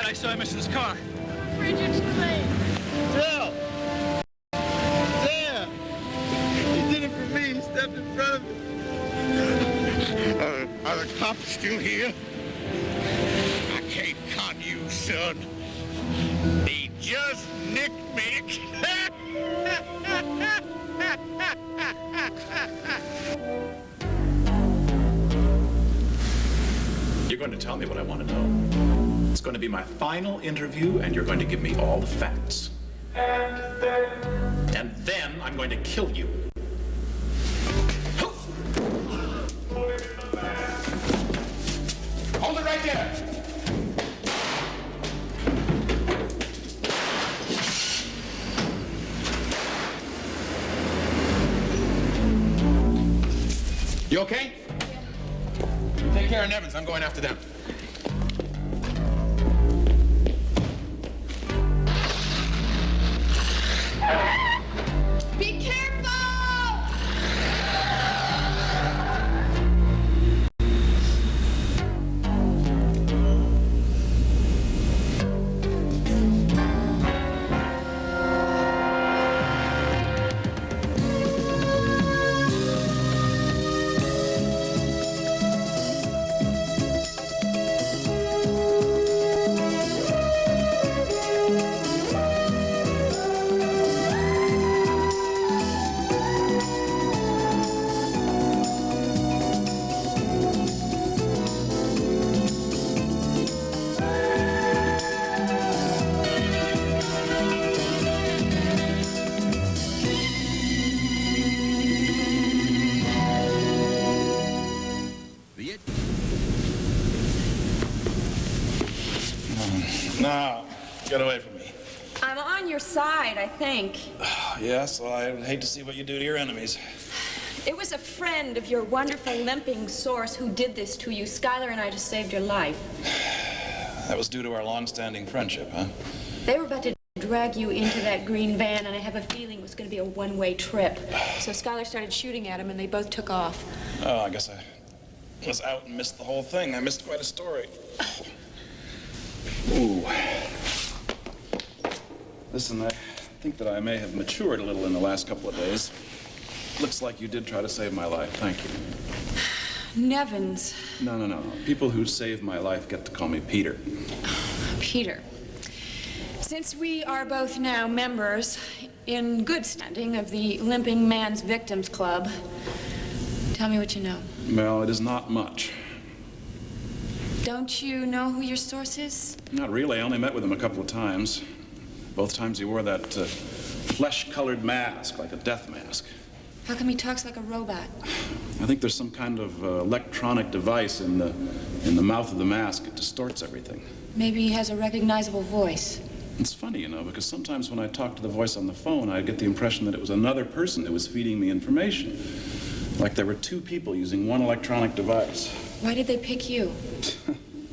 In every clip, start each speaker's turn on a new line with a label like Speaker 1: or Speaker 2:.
Speaker 1: I saw him in his car.
Speaker 2: Afraid you're too late.
Speaker 3: Jill! Damn! He did it for me. He stepped in front of me.
Speaker 4: Are the cops still here? I can't con you, son. He just nicked me.
Speaker 5: You're going to tell me what I want to know. It's going to be my final interview, and you're going to give me all the facts. And then I'm going to kill you. Hold it right there.
Speaker 6: You okay? Yeah. Take care of Nevins. I'm going after them.
Speaker 2: Be careful!
Speaker 7: Now, get away from me.
Speaker 2: I'm on your side, I think.
Speaker 7: Yes, well, I hate to see what you do to your enemies.
Speaker 2: It was a friend of your wonderful limping source who did this to you. Skylar and I just saved your life.
Speaker 7: That was due to our long-standing friendship, huh?
Speaker 2: They were about to drag you into that green van, and I have a feeling it was going to be a one-way trip. So Skylar started shooting at him, and they both took off.
Speaker 7: Oh, I guess I was out and missed the whole thing. I missed quite a story. Ooh. Listen, I think that I may have matured a little in the last couple of days. Looks like you did try to save my life. Thank you.
Speaker 2: Nevins.
Speaker 7: No. People who save my life get to call me Peter.
Speaker 2: Peter. Since we are both now members in good standing of the Limping Man's Victims Club, tell me what you know.
Speaker 7: Well, it is not much.
Speaker 2: Don't you know who your source is?
Speaker 7: Not really. I only met with him a couple of times. Both times he wore that flesh-colored mask, like a death mask.
Speaker 2: How come he talks like a robot?
Speaker 7: I think there's some kind of electronic device in the mouth of the mask. It distorts everything.
Speaker 2: Maybe he has a recognizable voice.
Speaker 7: It's funny, you know, because sometimes when I talk to the voice on the phone, I get the impression that it was another person who was feeding me information. Like there were two people using one electronic device.
Speaker 2: Why did they pick you?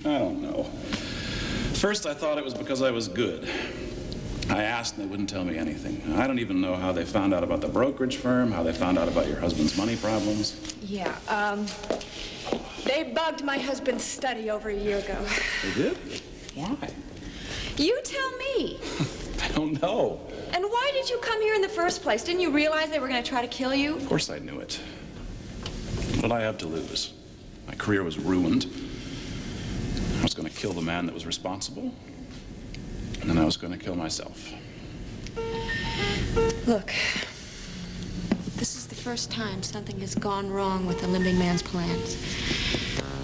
Speaker 7: I don't know. First, I thought it was because I was good. I asked and they wouldn't tell me anything. I don't even know how they found out about the brokerage firm, how they found out about your husband's money problems.
Speaker 2: Yeah, they bugged my husband's study over a year ago.
Speaker 7: They did? Why?
Speaker 2: You tell me.
Speaker 7: I don't know.
Speaker 2: And why did you come here in the first place? Didn't you realize they were going to try to kill you?
Speaker 7: Of course I knew it. What did I have to lose? My career was ruined. I was going to kill the man that was responsible. And then I was going to kill myself.
Speaker 2: Look, this is the first time something has gone wrong with the Limping Man's plans.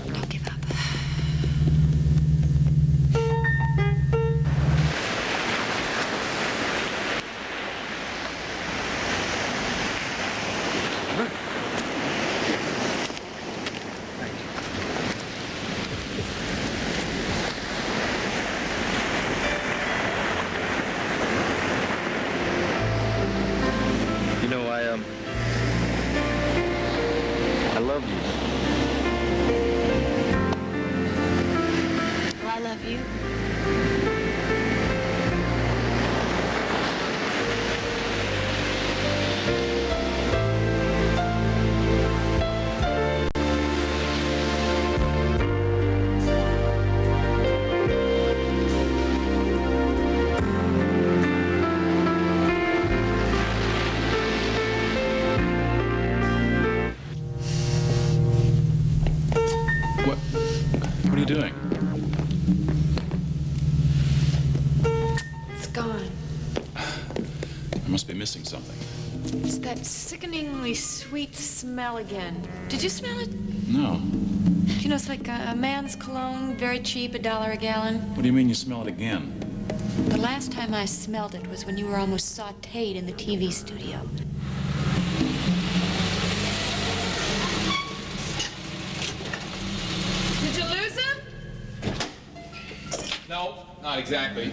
Speaker 2: Don't give up.
Speaker 3: I love you.
Speaker 7: doing?
Speaker 2: It's gone.
Speaker 7: I must be missing something.
Speaker 2: It's that sickeningly sweet smell again. Did you smell it?
Speaker 7: No.
Speaker 2: You know, it's like a man's cologne, very cheap, $1 a gallon.
Speaker 7: What do you mean you smell it again?
Speaker 2: The last time I smelled it was when you were almost sautéed in the TV studio. Did you lose him?
Speaker 6: No, not exactly.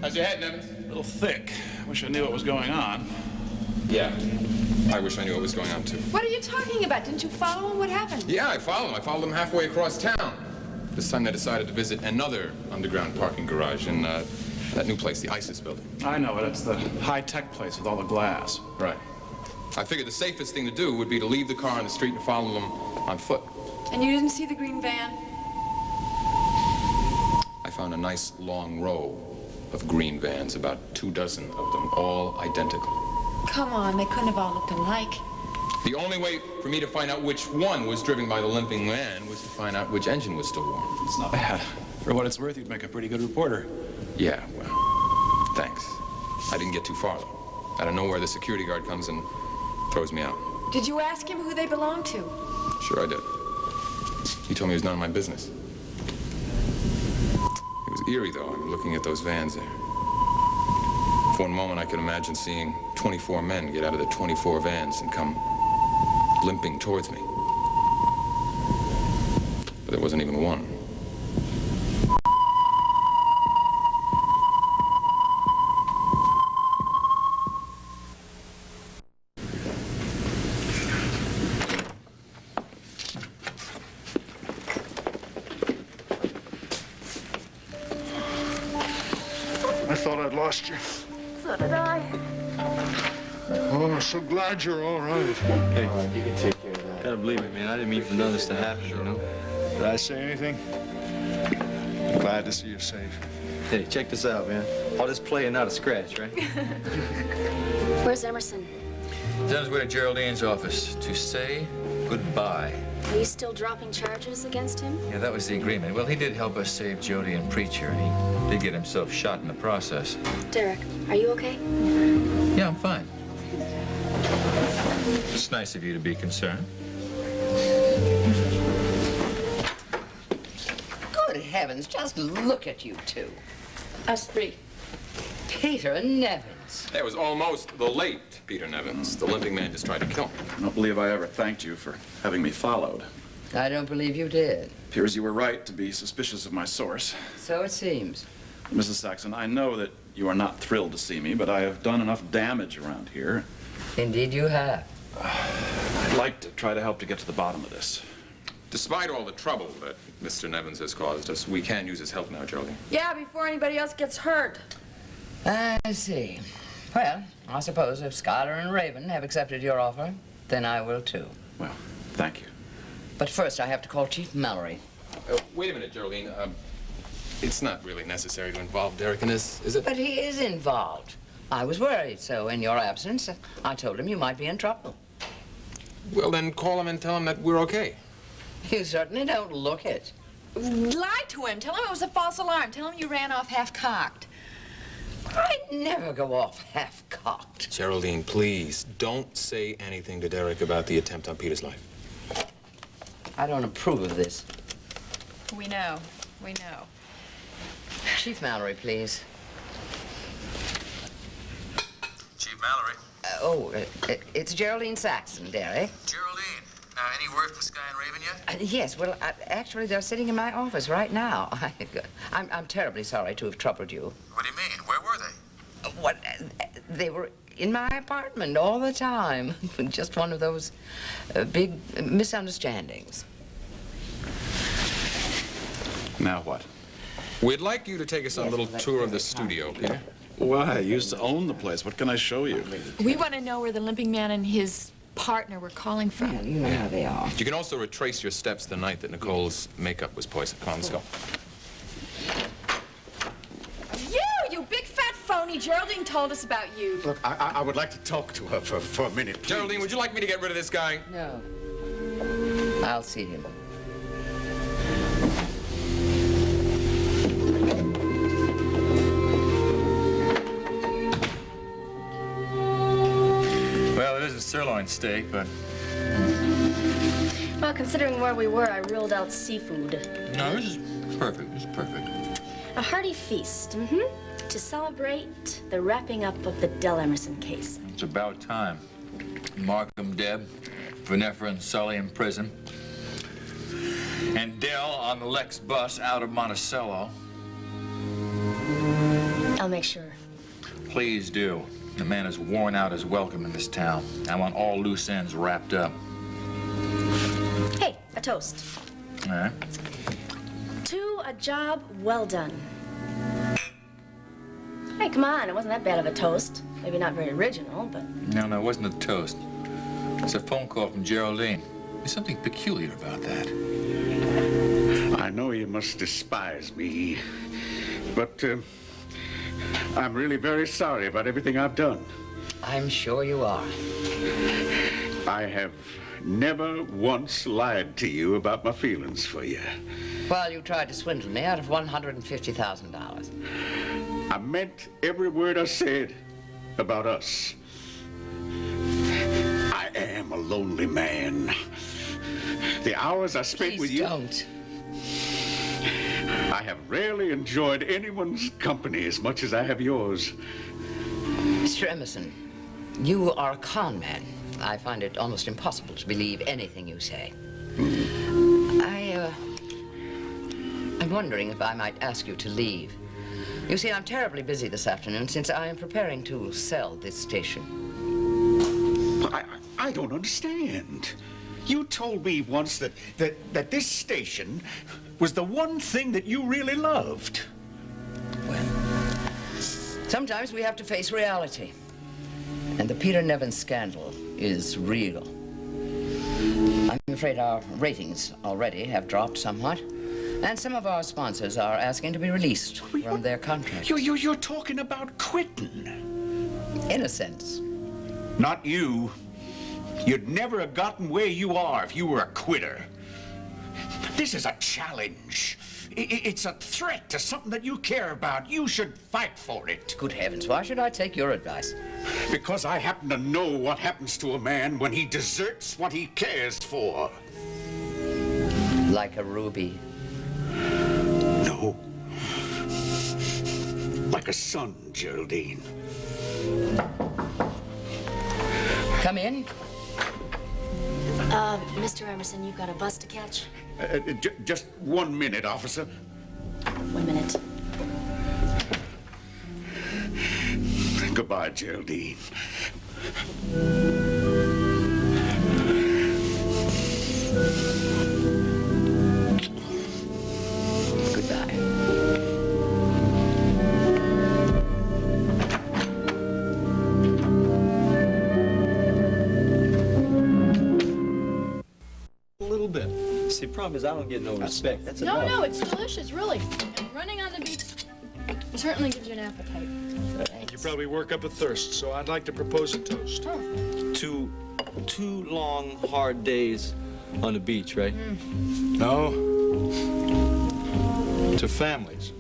Speaker 6: How's your head, Nevins?
Speaker 7: A little thick. Wish I knew what was going on.
Speaker 6: Yeah. I wish I knew what was going on, too.
Speaker 2: What are you talking about? Didn't you follow him? What happened?
Speaker 6: Yeah, I followed them. I followed them halfway across town. This time they decided to visit another underground parking garage in that new place, the ISIS building.
Speaker 7: I know it. It's the high-tech place with all the glass.
Speaker 6: Right. I figured the safest thing to do would be to leave the car on the street and follow them on foot.
Speaker 2: And you didn't see the green van?
Speaker 6: I found a nice long row of green vans, about 24 of them, all identical.
Speaker 2: Come on, they couldn't have all looked alike.
Speaker 6: The only way for me to find out which one was driven by the limping man was to find out which engine was still warm.
Speaker 7: It's not bad. For what it's worth, you'd make a pretty good reporter.
Speaker 6: Yeah, well, thanks. I didn't get too far, though. Out of nowhere, the security guard comes and throws me out.
Speaker 2: Did you ask him who they belonged to?
Speaker 6: Sure I did. He told me it was none of my business. It was eerie, though, looking at those vans there. For one moment, I could imagine seeing 24 men get out of the 24 vans and come limping towards me. But there wasn't even one.
Speaker 3: I thought I'd lost you.
Speaker 1: So did I.
Speaker 3: Oh, I'm so glad you're all right.
Speaker 8: Hey, you can take care of that. Gotta believe me, man. I didn't mean for none of this to happen, you know?
Speaker 3: Did I say anything? I'm glad to see you're safe.
Speaker 8: Hey, check this out, man. All this play and not a scratch, right?
Speaker 1: Where's Emerson?
Speaker 9: He's on his way to Geraldine's office to say goodbye.
Speaker 1: Are you still dropping charges against him?
Speaker 9: Yeah, that was the agreement. Well, he did help us save Jody and Preacher, and he did get himself shot in the process.
Speaker 1: Derek, are you okay?
Speaker 9: Yeah, I'm fine. It's nice of you to be concerned.
Speaker 10: Good heavens, just look at you two.
Speaker 2: Us three.
Speaker 10: Peter and Nevins.
Speaker 6: That was almost the late Peter Nevins. The limping man just tried to kill him.
Speaker 7: I don't believe I ever thanked you for having me followed.
Speaker 10: I don't believe you did.
Speaker 7: Appears you were right to be suspicious of my source.
Speaker 10: So it seems.
Speaker 7: Mrs. Saxon, I know that you are not thrilled to see me, but I have done enough damage around here.
Speaker 10: Indeed you have.
Speaker 7: I'd like to try to help to get to the bottom of this.
Speaker 6: Despite all the trouble that Mr. Nevins has caused us, we can use his help now, Geraldine.
Speaker 2: Yeah, before anybody else gets hurt.
Speaker 10: I see. Well, I suppose if Schuyler and Raven have accepted your offer, then I will too.
Speaker 7: Well, thank you.
Speaker 10: But first I have to call Chief Mallory.
Speaker 6: Wait a minute, Geraldine. It's not really necessary to involve Derek in this, is it?
Speaker 10: But he is involved. I was worried, so in your absence, I told him you might be in trouble.
Speaker 6: Well, then call him and tell him that we're okay.
Speaker 10: You certainly don't look it.
Speaker 2: Lie to him. Tell him it was a false alarm. Tell him you ran off half-cocked.
Speaker 10: I never go off half-cocked.
Speaker 6: Geraldine, please, don't say anything to Derek about the attempt on Peter's life.
Speaker 10: I don't approve of this.
Speaker 2: We know. We know.
Speaker 10: Chief Mallory, please.
Speaker 9: Chief Mallory.
Speaker 10: It's Geraldine Saxon, Derek.
Speaker 9: Geraldine. Now, any word from Sky and Raven yet?
Speaker 10: Yes, well, actually, they're sitting in my office right now. I'm terribly sorry to have troubled you.
Speaker 9: What do you mean? Where were they?
Speaker 10: What? They were in my apartment all the time. Just one of those big misunderstandings.
Speaker 7: Now what?
Speaker 6: We'd like you to take us on a little tour of the studio, Peter.
Speaker 7: Why? I used to own the place. What can I show you?
Speaker 2: We want to know where the limping man and his partner were calling from.
Speaker 10: Yeah, you know how they are.
Speaker 6: You can also retrace your steps the night that Nicole's makeup was poisoned. Come on, let's go.
Speaker 2: You big fat phony. Geraldine told us about you.
Speaker 4: Look, I would like to talk to her for a minute, please.
Speaker 6: Geraldine, would you like me to get rid of this guy?
Speaker 10: No. I'll see him.
Speaker 9: sirloin steak, but...
Speaker 1: Well, considering where we were, I ruled out seafood.
Speaker 9: No, this is perfect. This is perfect.
Speaker 1: A hearty feast, to celebrate the wrapping up of the Dell Emerson case.
Speaker 9: It's about time. Markham dead, Vanessa and Sully in prison, and Dell on the Lex bus out of Monticello.
Speaker 1: I'll make sure.
Speaker 9: Please do. The man has worn out his welcome in this town. I want all loose ends wrapped up.
Speaker 1: Hey, a toast.
Speaker 9: All right.
Speaker 1: To a job well done. Hey, come on, it wasn't that bad of a toast. Maybe not very original, but...
Speaker 9: No, it wasn't a toast. It's a phone call from Geraldine. There's something peculiar about that.
Speaker 4: I know you must despise me, but I'm really very sorry about everything I've done.
Speaker 10: I'm sure you are.
Speaker 4: I have never once lied to you about my feelings for you.
Speaker 10: Well, you tried to swindle me out of $150,000.
Speaker 4: I meant every word I said about us. I am a lonely man. The hours I spent with you...
Speaker 10: Please don't.
Speaker 4: I have rarely enjoyed anyone's company as much as I have yours.
Speaker 10: Mr. Emerson, you are a con man. I find it almost impossible to believe anything you say. I'm wondering if I might ask you to leave. You see, I'm terribly busy this afternoon since I am preparing to sell this station.
Speaker 4: I don't understand. You told me once that this station was the one thing that you really loved.
Speaker 10: Well, sometimes we have to face reality. And the Peter Nevin scandal is real. I'm afraid our ratings already have dropped somewhat. And some of our sponsors are asking to be released from their contracts.
Speaker 4: You're talking about quitting.
Speaker 10: In a sense.
Speaker 4: Not you. You'd never have gotten where you are if you were a quitter. This is a challenge. It's a threat to something that you care about. You should fight for it.
Speaker 10: Good heavens, why should I take your advice?
Speaker 4: Because I happen to know what happens to a man when he deserts what he cares for.
Speaker 10: Like a ruby.
Speaker 4: No. Like a son, Geraldine.
Speaker 10: Come in.
Speaker 1: Mr. Emerson, you've got a bus to catch?
Speaker 4: Just 1 minute, officer.
Speaker 1: 1 minute.
Speaker 4: Goodbye, Geraldine.
Speaker 10: Goodbye.
Speaker 8: A little bit. See, the problem is I don't get no respect. That's enough.
Speaker 11: No, it's delicious, really. And running on the beach certainly gives you an appetite.
Speaker 12: You probably work up a thirst, so I'd like to propose a toast.
Speaker 11: Oh.
Speaker 8: Two long, hard days on the beach, right?
Speaker 12: No. To families.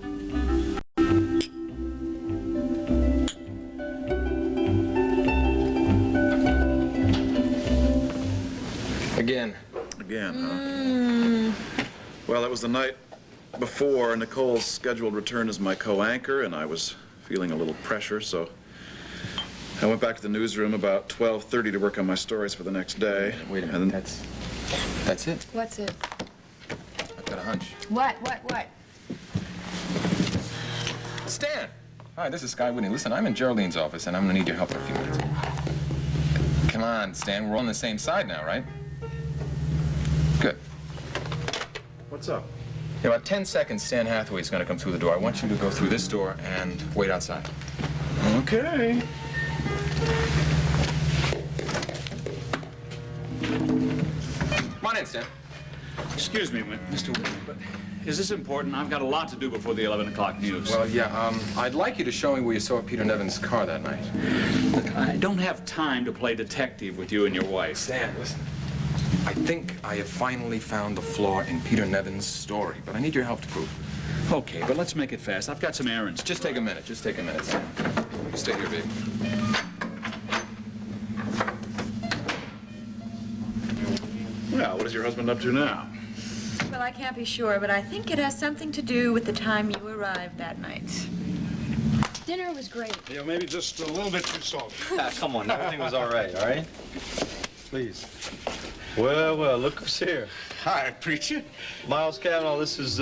Speaker 6: Again.
Speaker 5: Again, huh? Well, that was the night before Nicole's scheduled return as my co-anchor, and I was feeling a little pressure, so I went back to the newsroom about 12:30 to work on my stories for the next day.
Speaker 6: Wait a minute, that's it?
Speaker 11: What's it?
Speaker 6: I've got a hunch.
Speaker 11: What?
Speaker 6: Stan! Hi, this is Sky Whitney. Listen, I'm in Geraldine's office, and I'm gonna need your help for a few minutes. Come on, Stan, we're on the same side now, right? Good.
Speaker 5: What's up?
Speaker 6: In about 10 seconds, Stan Hathaway's gonna come through the door. I want you to go through this door and wait outside.
Speaker 5: Okay.
Speaker 6: Come on in, Stan.
Speaker 13: Excuse me, Mr. Whitney, but is this important? I've got a lot to do before the 11 o'clock news.
Speaker 6: Well, yeah, I'd like you to show me where you saw Peter Nevin's car that night.
Speaker 13: Look, I don't have time to play detective with you and your wife.
Speaker 6: Stan, listen. I think I have finally found the flaw in Peter Nevin's story, but I need your help to prove it.
Speaker 13: Okay, but let's make it fast. I've got some errands.
Speaker 6: Just take a minute, Stan. You stay here, baby.
Speaker 12: is your husband up to now?
Speaker 2: Well, I can't be sure, but I think it has something to do with the time you arrived that night.
Speaker 11: Dinner was great.
Speaker 12: Yeah, maybe just a little bit too salty.
Speaker 8: Come on, everything was all right? Please. Well, well, look who's here.
Speaker 4: Hi, preacher.
Speaker 8: Miles Cavanaugh, this is,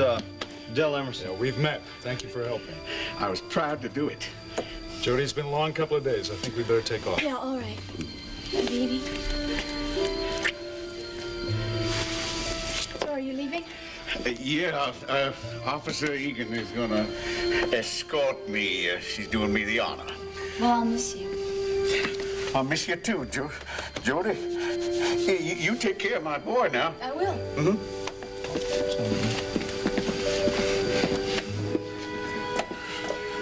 Speaker 8: Del Emerson.
Speaker 12: Yeah, we've met. Thank you for helping.
Speaker 4: I was proud to do it.
Speaker 12: Jody, it's been a long couple of days. I think we better take off.
Speaker 11: Yeah, all right. Good evening. So, are you leaving?
Speaker 4: Yeah, Officer Egan is gonna escort me. She's doing me the honor.
Speaker 11: Well, I'll miss you.
Speaker 4: I'll miss you too, Jody. Hey, you take care of my boy now.
Speaker 11: I will.
Speaker 4: Mm-hmm.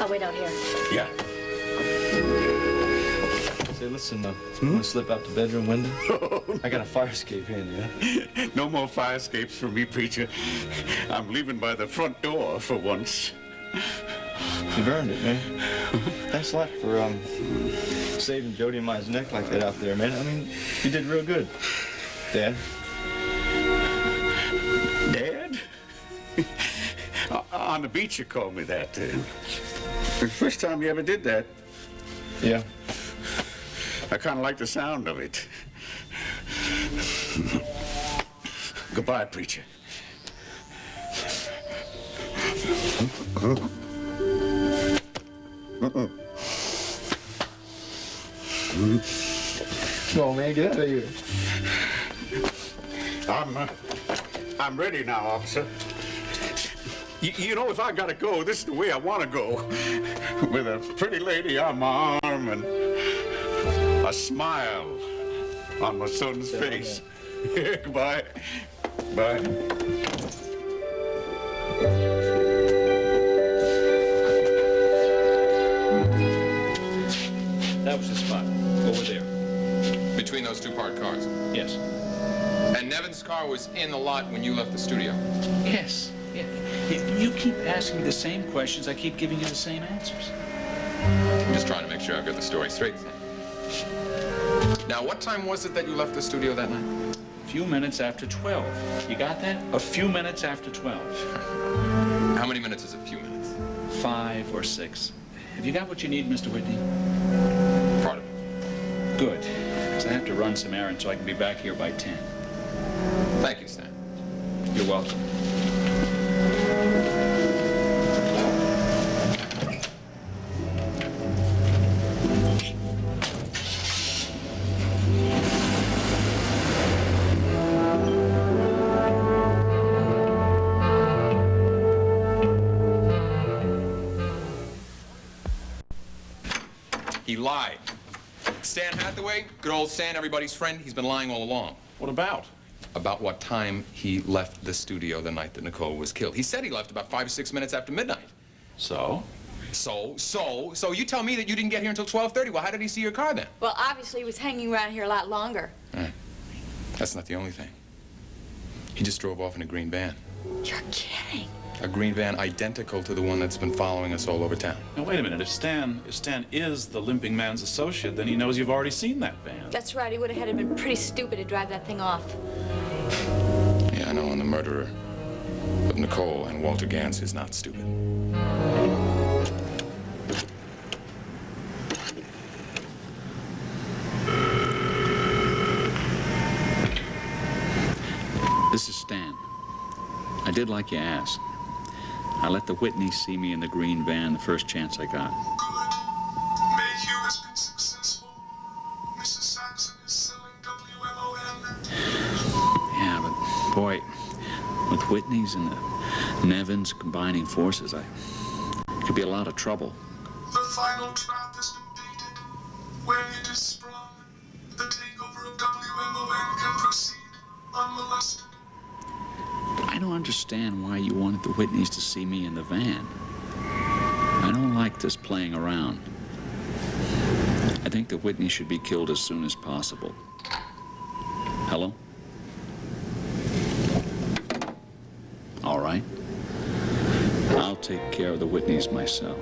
Speaker 1: I'll wait out here.
Speaker 4: Yeah.
Speaker 8: Say, listen, you want to slip out the bedroom window? I got a fire escape in, yeah?
Speaker 4: No more fire escapes for me, preacher. I'm leaving by the front door for once.
Speaker 8: You've earned it, man. Thanks a lot for, saving Jody and Ma's neck like that out there, man. I mean, you did real good. Dad?
Speaker 4: Dad? On the beach you called me that. The first time you ever did that.
Speaker 8: Yeah.
Speaker 4: I kind of like the sound of it. Goodbye, preacher.
Speaker 8: Come on, man, get out of here.
Speaker 4: I'm ready now, officer. You know, if I gotta go, this is the way I want to go. With a pretty lady on my arm and a smile on my son's face. Goodbye. Bye.
Speaker 13: That was the spot. Over there.
Speaker 6: Between those two parked cars.
Speaker 13: Yes.
Speaker 6: And Nevin's car was in the lot when you left the studio.
Speaker 13: Yes. Yeah. You keep asking me the same questions. I keep giving you the same answers.
Speaker 6: I'm just trying to make sure I've got the story straight. Now, what time was it that you left the studio that night?
Speaker 13: A few minutes after 12. You got that? A few minutes after 12.
Speaker 6: How many minutes is a few minutes?
Speaker 13: 5 or 6. Have you got what you need, Mr. Whitney?
Speaker 6: Part of it.
Speaker 13: Good. Because I have to run some errands so I can be back here by 10.
Speaker 6: Thank you, Stan.
Speaker 13: You're welcome.
Speaker 6: He lied. Stan Hathaway, good old Stan, everybody's friend, he's been lying all along.
Speaker 7: What about?
Speaker 6: About what time he left the studio the night that Nicole was killed. He said he left about 5 or 6 minutes after midnight.
Speaker 7: So?
Speaker 6: So you tell me that you didn't get here until 12:30. Well, how did he see your car then?
Speaker 11: Well, obviously he was hanging around here a lot longer.
Speaker 6: That's not the only thing. He just drove off in a green van.
Speaker 11: You're kidding.
Speaker 6: A green van identical to the one that's been following us all over town.
Speaker 7: Now, wait a minute. If Stan is the limping man's associate, then he knows you've already seen that van.
Speaker 11: That's right. He would have had to been pretty stupid to drive that thing off.
Speaker 6: Yeah, I know, and the murderer of Nicole and Walter Gans is not stupid.
Speaker 13: This is Stan. I did like you asked. I let the Whitneys see me in the green van the first chance I got.
Speaker 3: May Hugh has been successful. Mrs. Saxon is selling WMON.
Speaker 13: Yeah, but boy, with Whitneys and the Nevins combining forces, it could be a lot of trouble.
Speaker 3: The final trap has been baited. When it is sprung, the takeover of WMON can proceed unmolested.
Speaker 13: I don't understand why you wanted the Whitneys to see me in the van. I don't like this playing around. I think the Whitneys should be killed as soon as possible. Hello? All right. I'll take care of the Whitneys myself.